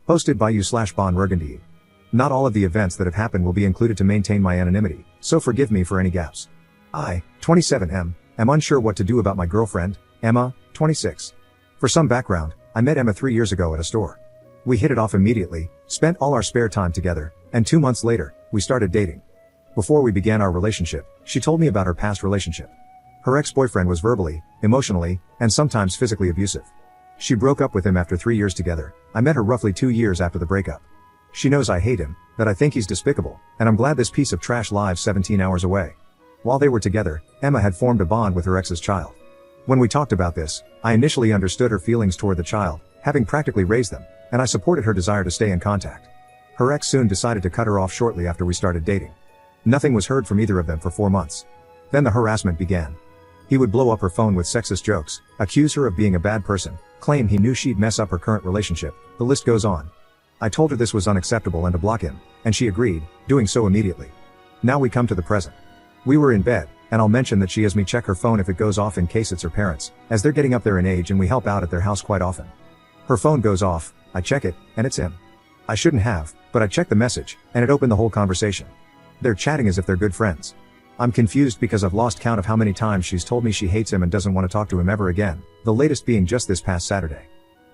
Hosted by you/Bon Not all of the events that have happened will be included to maintain my anonymity, so forgive me for any gaps. I, 27 am unsure what to do about my girlfriend, Emma, 26. For some background, I met Emma 3 years ago at a store. We hit it off immediately, spent all our spare time together, and 2 months later, we started dating. Before we began our relationship, she told me about her past relationship. Her ex-boyfriend was verbally, emotionally, and sometimes physically abusive. She broke up with him after 3 years together. I met her roughly 2 years after the breakup. She knows I hate him, that I think he's despicable, and I'm glad this piece of trash lives 17 hours away. While they were together, Emma had formed a bond with her ex's child. When we talked about this, I initially understood her feelings toward the child, having practically raised them, and I supported her desire to stay in contact. Her ex soon decided to cut her off shortly after we started dating. Nothing was heard from either of them for 4 months. Then the harassment began. He would blow up her phone with sexist jokes, accuse her of being a bad person, claim he knew she'd mess up her current relationship, the list goes on. I told her this was unacceptable and to block him, and she agreed, doing so immediately. Now we come to the present. We were in bed, and I'll mention that she has me check her phone if it goes off in case it's her parents, as they're getting up there in age and we help out at their house quite often. Her phone goes off, I check it, and it's him. I shouldn't have, but I checked the message, and it opened the whole conversation. They're chatting as if they're good friends. I'm confused because I've lost count of how many times she's told me she hates him and doesn't want to talk to him ever again, the latest being just this past Saturday.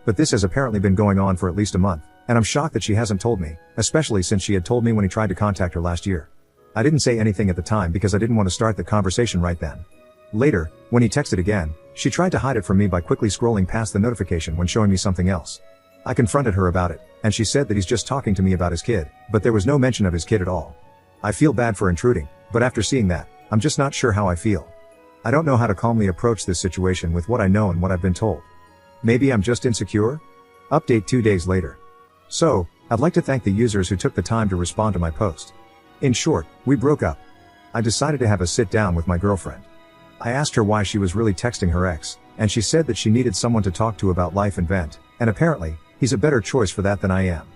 But this has apparently been going on for at least a month, and I'm shocked that she hasn't told me, especially since she had told me when he tried to contact her last year. I didn't say anything at the time because I didn't want to start the conversation right then. Later, when he texted again, she tried to hide it from me by quickly scrolling past the notification when showing me something else. I confronted her about it, and she said that he's just talking to me about his kid, but there was no mention of his kid at all. I feel bad for intruding, but after seeing that, I'm just not sure how I feel. I don't know how to calmly approach this situation with what I know and what I've been told. Maybe I'm just insecure? Update 2 days later. So, I'd like to thank the users who took the time to respond to my post. In short, we broke up. I decided to have a sit down with my girlfriend. I asked her why she was really texting her ex, and she said that she needed someone to talk to about life and vent, and apparently, he's a better choice for that than I am.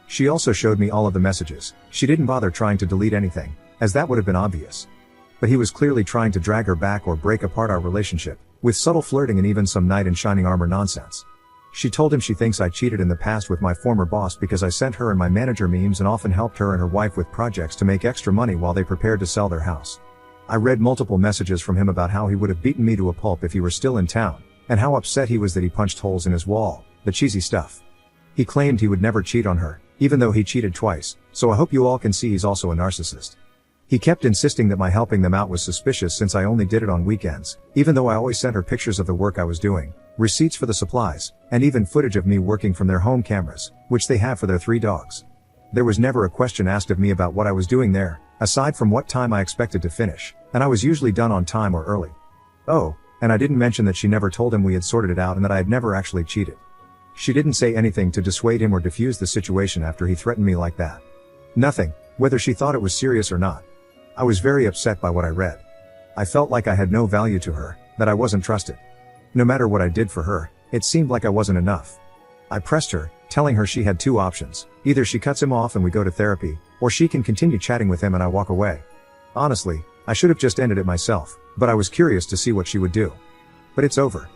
She also showed me all of the messages. She didn't bother trying to delete anything, as that would have been obvious. But he was clearly trying to drag her back or break apart our relationship, with subtle flirting and even some knight in shining armor nonsense. She told him she thinks I cheated in the past with my former boss because I sent her and my manager memes and often helped her and her wife with projects to make extra money while they prepared to sell their house. I read multiple messages from him about how he would have beaten me to a pulp if he were still in town, and how upset he was that he punched holes in his wall, the cheesy stuff. He claimed he would never cheat on her, even though he cheated twice, so I hope you all can see he's also a narcissist. He kept insisting that my helping them out was suspicious since I only did it on weekends, even though I always sent her pictures of the work I was doing, receipts for the supplies, and even footage of me working from their home cameras, which they have for their 3 dogs. There was never a question asked of me about what I was doing there, aside from what time I expected to finish, and I was usually done on time or early. Oh, and I didn't mention that she never told him we had sorted it out and that I had never actually cheated. She didn't say anything to dissuade him or diffuse the situation after he threatened me like that. Nothing, whether she thought it was serious or not. I was very upset by what I read. I felt like I had no value to her, that I wasn't trusted. No matter what I did for her, it seemed like I wasn't enough. I pressed her, telling her she had 2 options. Either she cuts him off and we go to therapy, or she can continue chatting with him and I walk away. Honestly, I should have just ended it myself, but I was curious to see what she would do. But it's over.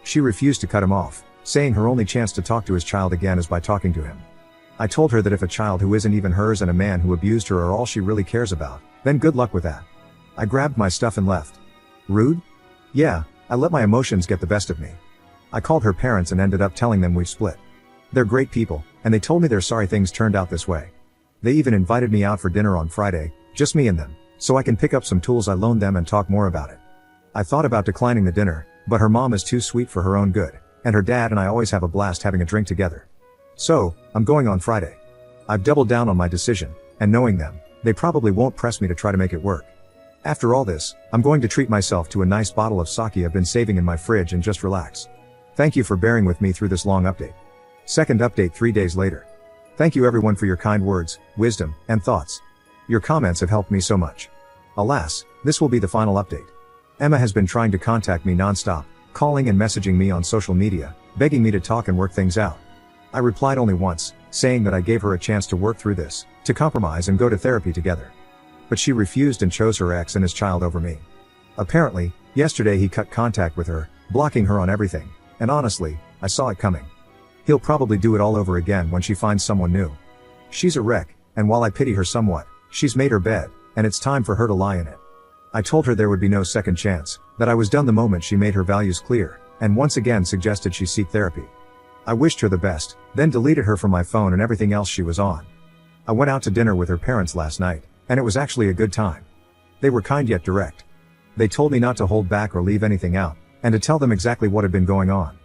She refused to cut him off, saying her only chance to talk to his child again is by talking to him. I told her that if a child who isn't even hers and a man who abused her are all she really cares about, then good luck with that. I grabbed my stuff and left. Rude? Yeah, I let my emotions get the best of me. I called her parents and ended up telling them we've split. They're great people, and they told me they're sorry things turned out this way. They even invited me out for dinner on Friday, just me and them, so I can pick up some tools I loaned them and talk more about it. I thought about declining the dinner, but her mom is too sweet for her own good, and her dad and I always have a blast having a drink together. So, I'm going on Friday. I've doubled down on my decision, and knowing them, they probably won't press me to try to make it work. After all this, I'm going to treat myself to a nice bottle of sake I've been saving in my fridge and just relax. Thank you for bearing with me through this long update. Second update 3 days later. Thank you everyone for your kind words, wisdom, and thoughts. Your comments have helped me so much. Alas, this will be the final update. Emma has been trying to contact me non-stop, calling and messaging me on social media, begging me to talk and work things out. I replied only once, saying that I gave her a chance to work through this, to compromise and go to therapy together. But she refused and chose her ex and his child over me. Apparently, yesterday he cut contact with her, blocking her on everything, and honestly, I saw it coming. He'll probably do it all over again when she finds someone new. She's a wreck, and while I pity her somewhat, she's made her bed, and it's time for her to lie in it. I told her there would be no second chance, that I was done the moment she made her values clear, and once again suggested she seek therapy. I wished her the best, then deleted her from my phone and everything else she was on. I went out to dinner with her parents last night, and it was actually a good time. They were kind yet direct. They told me not to hold back or leave anything out, and to tell them exactly what had been going on.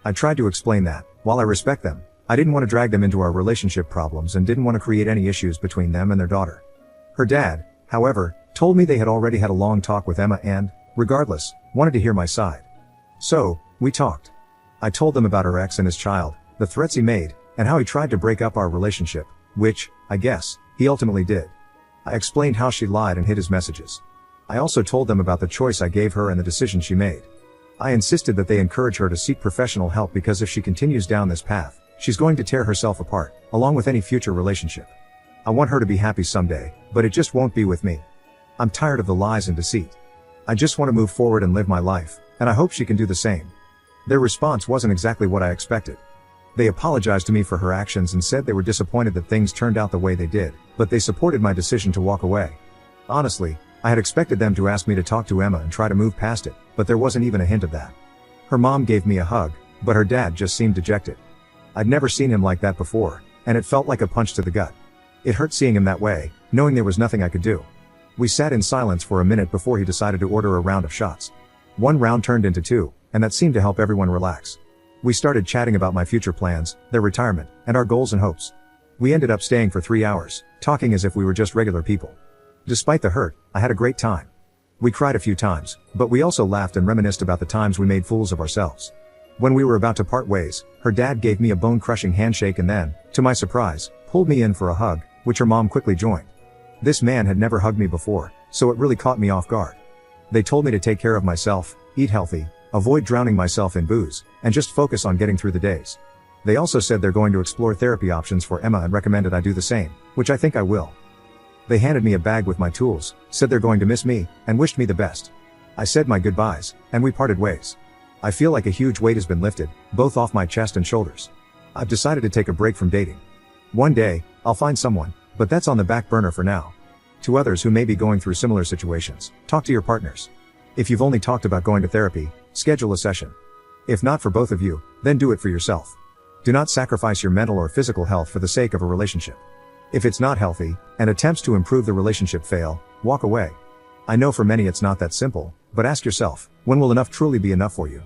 I tried to explain that, while I respect them, I didn't want to drag them into our relationship problems and didn't want to create any issues between them and their daughter. Her dad, however, told me they had already had a long talk with Emma and, regardless, wanted to hear my side. So, we talked. I told them about her ex and his child, the threats he made, and how he tried to break up our relationship, which, I guess, he ultimately did. I explained how she lied and hid his messages. I also told them about the choice I gave her and the decision she made. I insisted that they encourage her to seek professional help because if she continues down this path, she's going to tear herself apart, along with any future relationship. I want her to be happy someday, but it just won't be with me. I'm tired of the lies and deceit. I just want to move forward and live my life, and I hope she can do the same. Their response wasn't exactly what I expected. They apologized to me for her actions and said they were disappointed that things turned out the way they did, but they supported my decision to walk away. Honestly, I had expected them to ask me to talk to Emma and try to move past it, but there wasn't even a hint of that. Her mom gave me a hug, but her dad just seemed dejected. I'd never seen him like that before, and it felt like a punch to the gut. It hurt seeing him that way, knowing there was nothing I could do. We sat in silence for a minute before he decided to order a round of shots. One round turned into two, and that seemed to help everyone relax. We started chatting about my future plans, their retirement, and our goals and hopes. We ended up staying for 3 hours, talking as if we were just regular people. Despite the hurt, I had a great time. We cried a few times, but we also laughed and reminisced about the times we made fools of ourselves. When we were about to part ways, her dad gave me a bone-crushing handshake and then, to my surprise, pulled me in for a hug, which her mom quickly joined. This man had never hugged me before, so it really caught me off guard. They told me to take care of myself, eat healthy, avoid drowning myself in booze, and just focus on getting through the days. They also said they're going to explore therapy options for Emma and recommended I do the same, which I think I will. They handed me a bag with my tools, said they're going to miss me, and wished me the best. I said my goodbyes, and we parted ways. I feel like a huge weight has been lifted, both off my chest and shoulders. I've decided to take a break from dating. One day, I'll find someone, but that's on the back burner for now. To others who may be going through similar situations, talk to your partners. If you've only talked about going to therapy, schedule a session. If not for both of you, then do it for yourself. Do not sacrifice your mental or physical health for the sake of a relationship. If it's not healthy, and attempts to improve the relationship fail, walk away. I know for many it's not that simple, but ask yourself, when will enough truly be enough for you?